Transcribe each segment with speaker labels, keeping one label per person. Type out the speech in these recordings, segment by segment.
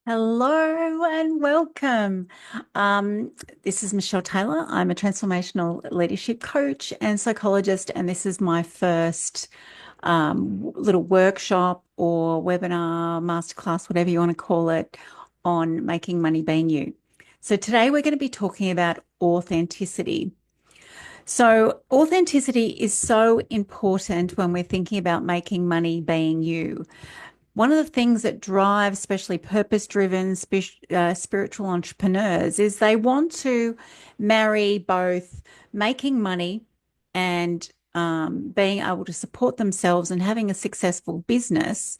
Speaker 1: Hello and welcome. This is Michelle Taylor. I'm a transformational leadership coach and psychologist, and this is my first little workshop or webinar, masterclass, whatever you want to call it, on making money being you. So today we're going to be talking about authenticity. So authenticity is so important when we're thinking about making money being you. One of the things that drives, especially purpose-driven spiritual entrepreneurs, is they want to marry both making money and being able to support themselves and having a successful business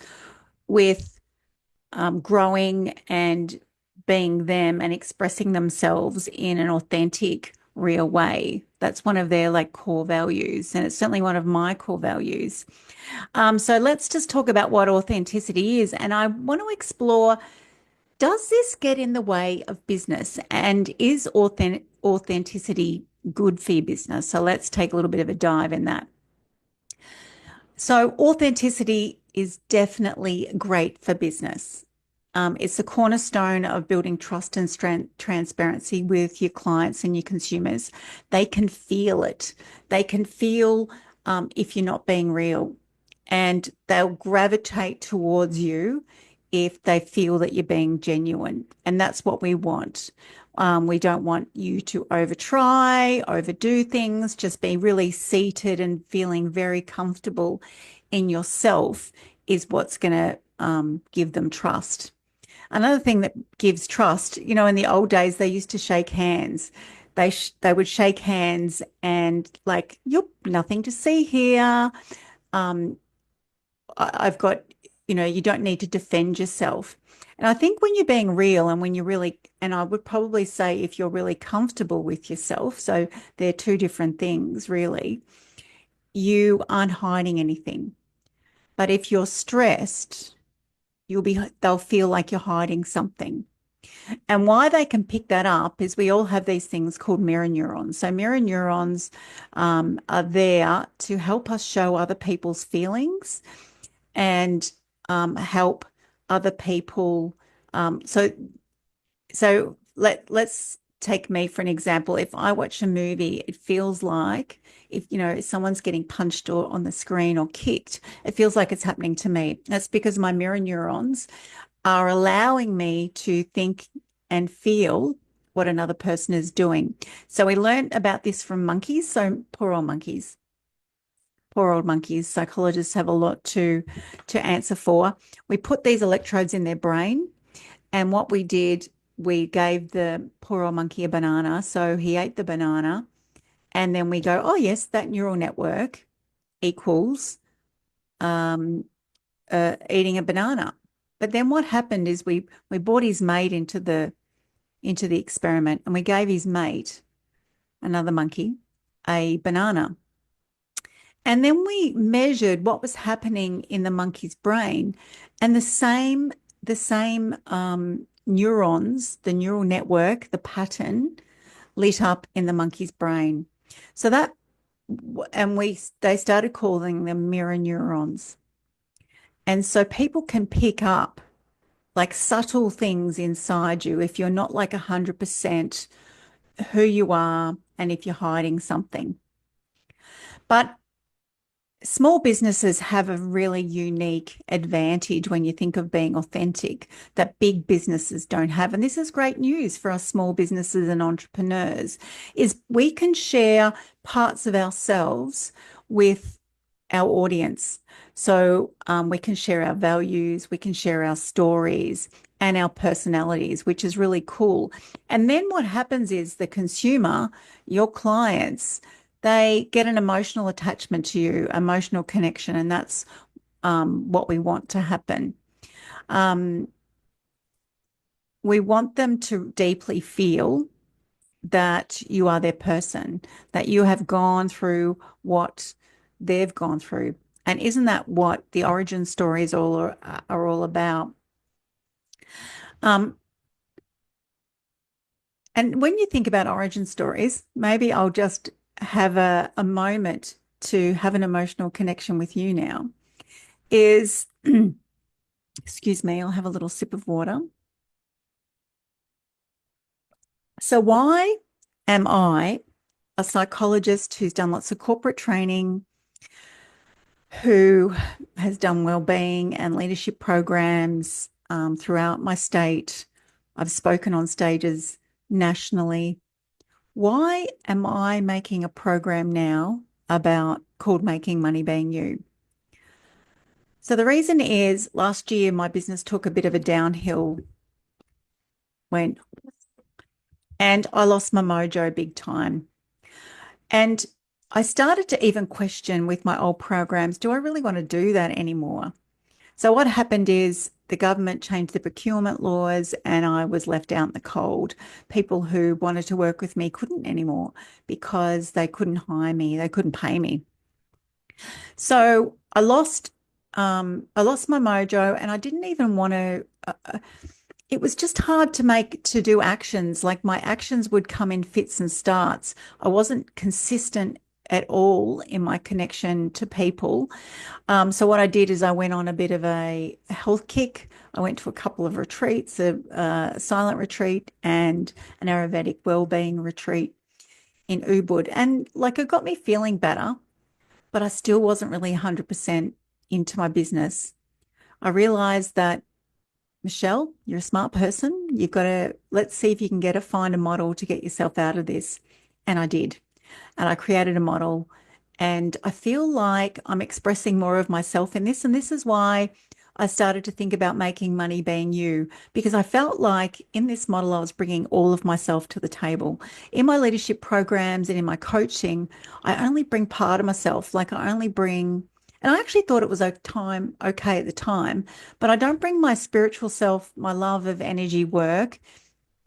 Speaker 1: with growing and being them and expressing themselves in an authentic, real way. That's one of their like core values, and it's certainly one of my core values. So let's just talk about what authenticity is. And I want to explore, does this get in the way of business? And is authenticity good for your business? So let's take a little bit of a dive in that. So authenticity is definitely great for business. It's the cornerstone of building trust and transparency with your clients and your consumers. They can feel it. They can feel if you're not being real, and they'll gravitate towards you if they feel that you're being genuine. And that's what we want. We don't want you to overdo things, just be really seated and feeling very comfortable in yourself is what's going to give them trust. Another thing that gives trust, in the old days, they used to shake hands. They would shake hands and like, you're nothing to see here. Um, I've got, you don't need to defend yourself. And I think when you're being real and when you're really, and I would probably say if you're really comfortable with yourself, so they're two different things, really, you aren't hiding anything. But if you're stressed, they'll feel like you're hiding something. And why they can pick that up is we all have these things called mirror neurons. So mirror neurons are there to help us show other people's feelings and help other people. So let's take me for an example. If I watch a movie, it feels like if someone's getting punched or on the screen or kicked, it feels like it's happening to me. That's because my mirror neurons are allowing me to think and feel what another person is doing. So we learned about this from monkeys. So poor old monkeys. Poor old monkeys. Psychologists have a lot to answer for. We put these electrodes in their brain, and what we did, we gave the poor old monkey a banana. So he ate the banana, and then we go, oh yes, that neural network equals um, eating a banana. But then what happened is we brought his mate into the experiment, and we gave his mate, another monkey, a banana. And then we measured what was happening in the monkey's brain, and the same neurons, the neural network, the pattern lit up in the monkey's brain. So that, and they started calling them mirror neurons. And so people can pick up like subtle things inside you if you're not like 100% who you are and if you're hiding something. But small businesses have a really unique advantage when you think of being authentic that big businesses don't have. And this is great news for us small businesses and entrepreneurs, is we can share parts of ourselves with our audience. So we can share our values, we can share our stories and our personalities, which is really cool. And then what happens is the consumer, your clients, they get an emotional attachment to you, emotional connection, and that's what we want to happen. Um, we want them to deeply feel that you are their person, that you have gone through what they've gone through. And isn't that what the origin stories are all about? Um, and when you think about origin stories, maybe I'll just have a moment to have an emotional connection with you now. Is, excuse me, I'll have a little sip of water. So, why am I a psychologist who's done lots of corporate training, who has done well-being and leadership programs throughout my state? I've spoken on stages nationally. Why am I making a program now about called Making Money Being You? So the reason is last year my business took a bit of a downhill went and I lost my mojo big time. And I started to even question with my old programs, do I really want to do that anymore? So what happened is the government changed the procurement laws and I was left out in the cold. People who wanted to work with me couldn't anymore because they couldn't hire me, they couldn't pay me. So I lost my mojo and I didn't even want to it was just hard to make to do actions. Like my actions would come in fits and starts. I wasn't consistent at all in my connection to people. So what I did is I went on a bit of a health kick. I went to a couple of retreats, a silent retreat and an Ayurvedic well-being retreat in Ubud. And like it got me feeling better, but I still wasn't really 100% into my business. I realized that Michelle, you're a smart person. You've got to, let's see if you can find a model to get yourself out of this. And I did. And I created a model. And I feel like I'm expressing more of myself in this. And this is why I started to think about making money being you, because I felt like in this model, I was bringing all of myself to the table. In my leadership programs and in my coaching, I only bring part of myself. Like I only bring, and I actually thought it was okay at the time, but I don't bring my spiritual self, my love of energy work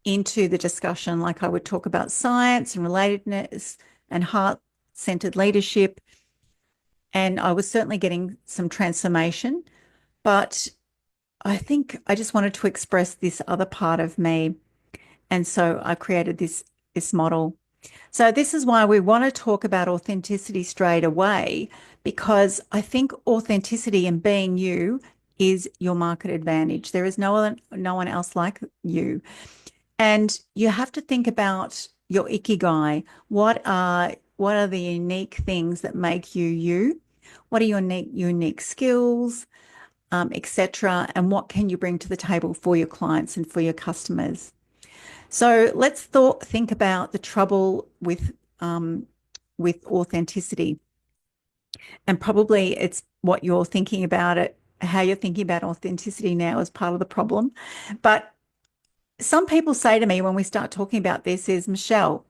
Speaker 1: into the discussion. Like I would talk about science and relatedness and heart-centered leadership. And I was certainly getting some transformation, but I think I just wanted to express this other part of me. And so I created this model. So this is why we want to talk about authenticity straight away, because I think authenticity and being you is your market advantage. There is no one else like you. And you have to think about your ikigai. What are the unique things that make you you? What are your unique skills, etc. And what can you bring to the table for your clients and for your customers? So let's think about the trouble with authenticity. And probably it's what you're thinking about it, how you're thinking about authenticity now is part of the problem. But some people say to me when we start talking about this is, Michelle,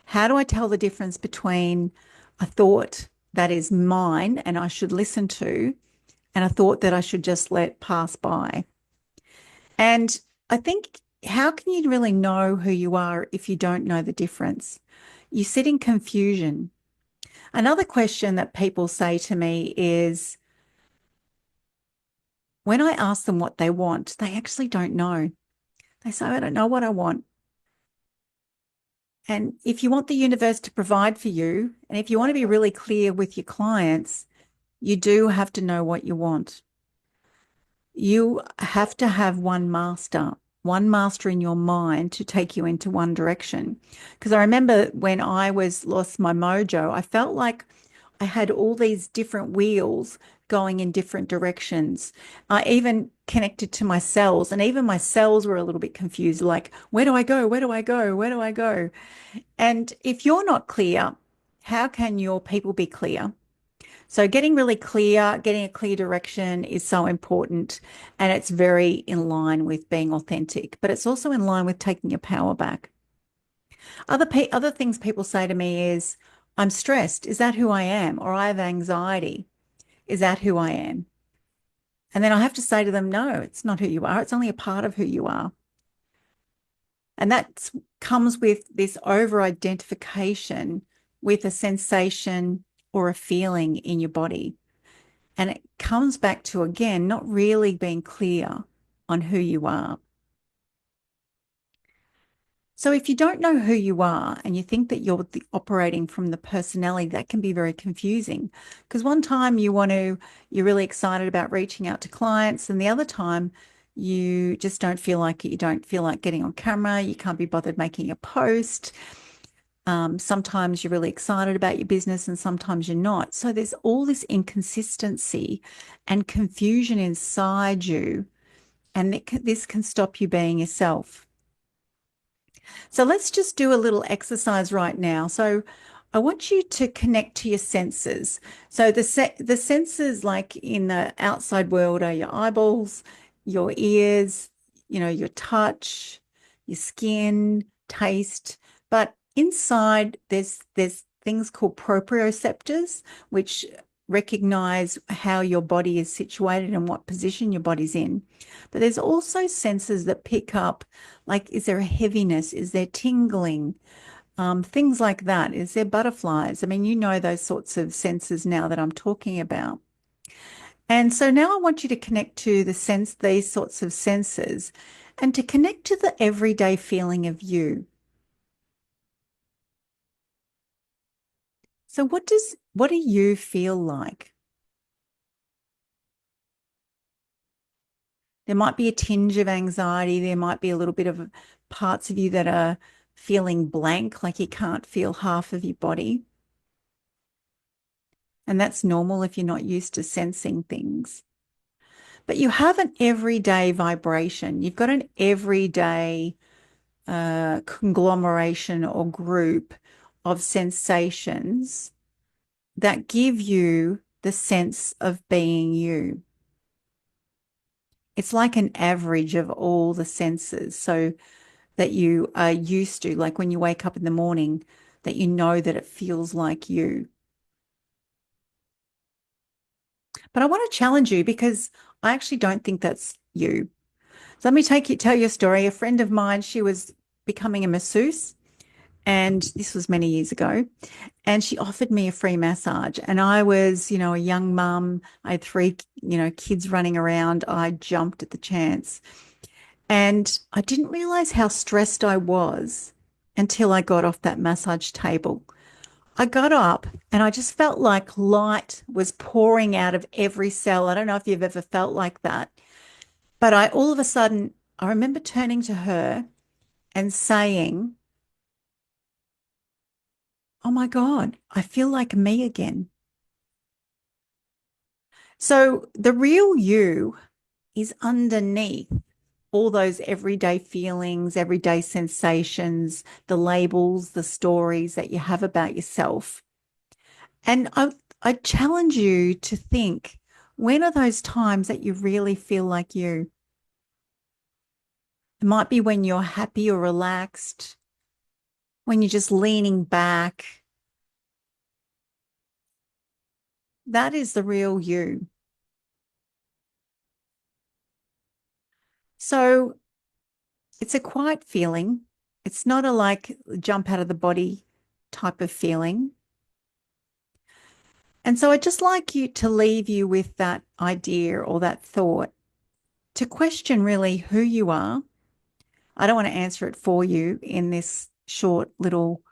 Speaker 1: how do I tell the difference between a thought that is mine and I should listen to and a thought that I should just let pass by? And I think, how can you really know who you are if you don't know the difference? You sit in confusion. Another question that people say to me is when I ask them what they want, they actually don't know. They say, I don't know what I want. And if you want the universe to provide for you, and if you want to be really clear with your clients, you do have to know what you want. You have to have one master in your mind to take you into one direction. Because I remember when I was lost my mojo, I felt like I had all these different wheels going in different directions. I even connected to my cells, and even my cells were a little bit confused, like, where do I go? Where do I go? Where do I go? And if you're not clear, how can your people be clear? So getting really clear, getting a clear direction is so important, and it's very in line with being authentic, but it's also in line with taking your power back. Other things people say to me is, I'm stressed. Is that who I am? Or I have anxiety. Is that who I am? And then I have to say to them, no, it's not who you are. It's only a part of who you are. And that comes with this over-identification with a sensation or a feeling in your body. And it comes back to, again, not really being clear on who you are. So if you don't know who you are and you think that you're operating from the personality, that can be very confusing. Because one time you're really excited about reaching out to clients, and the other time You just don't feel like it. You don't feel like getting on camera. You can't be bothered making a post. Sometimes you're really excited about your business and sometimes you're not. So there's all this inconsistency and confusion inside you, and this can stop you being yourself. So let's just do a little exercise right now. So I want you to connect to your senses. So the senses, like in the outside world, are your eyeballs, your ears, your touch, your skin, taste. But inside, there's things called proprioceptors, which recognize how your body is situated and what position your body's in. But there's also senses that pick up, like, is there a heaviness? Is there tingling? Things like that. Is there butterflies? I mean, you know those sorts of senses now that I'm talking about. And so now I want you to connect to these sorts of senses, and to connect to the everyday feeling of you. So what do you feel like? There might be a tinge of anxiety. There might be a little bit of parts of you that are feeling blank, like you can't feel half of your body. And that's normal if you're not used to sensing things. But you have an everyday vibration. You've got an everyday conglomeration or group of sensations that give you the sense of being you. It's like an average of all the senses, so that you are used to, like when you wake up in the morning, that you know that it feels like you. But I want to challenge you because I actually don't think that's you. So let me tell you a story. A friend of mine, she was becoming a masseuse, and this was many years ago. And she offered me a free massage. And I was, a young mum. I had three, kids running around. I jumped at the chance. And I didn't realize how stressed I was until I got off that massage table. I got up and I just felt like light was pouring out of every cell. I don't know if you've ever felt like that, but all of a sudden, I remember turning to her and saying, "Oh my God, I feel like me again." So the real you is underneath all those everyday feelings, everyday sensations, the labels, the stories that you have about yourself. And I challenge you to think, when are those times that you really feel like you? It might be when you're happy or relaxed, when you're just leaning back. That is the real you. So it's a quiet feeling. It's not a like jump out of the body type of feeling. And so I'd just like you to leave you with that idea or that thought, to question really who you are. I don't want to answer it for you in this short little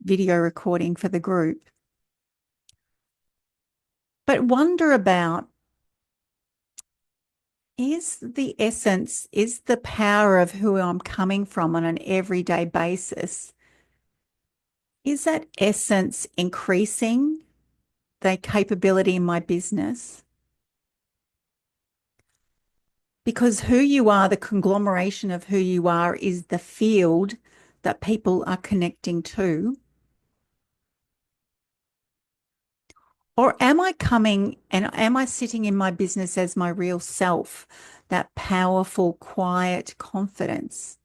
Speaker 1: video recording for the group, but wonder about, is the essence, is the power of who I'm coming from on an everyday basis, is that essence increasing the capability in my business? Because who you are, the conglomeration of who you are, is the field that people are connecting to. Or am I coming and am I sitting in my business as my real self, that powerful, quiet confidence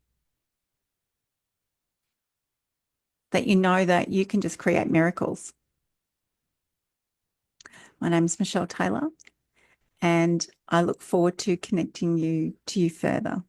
Speaker 1: that you know that you can just create miracles? My name is Michelle Taylor, and I look forward to connecting you further.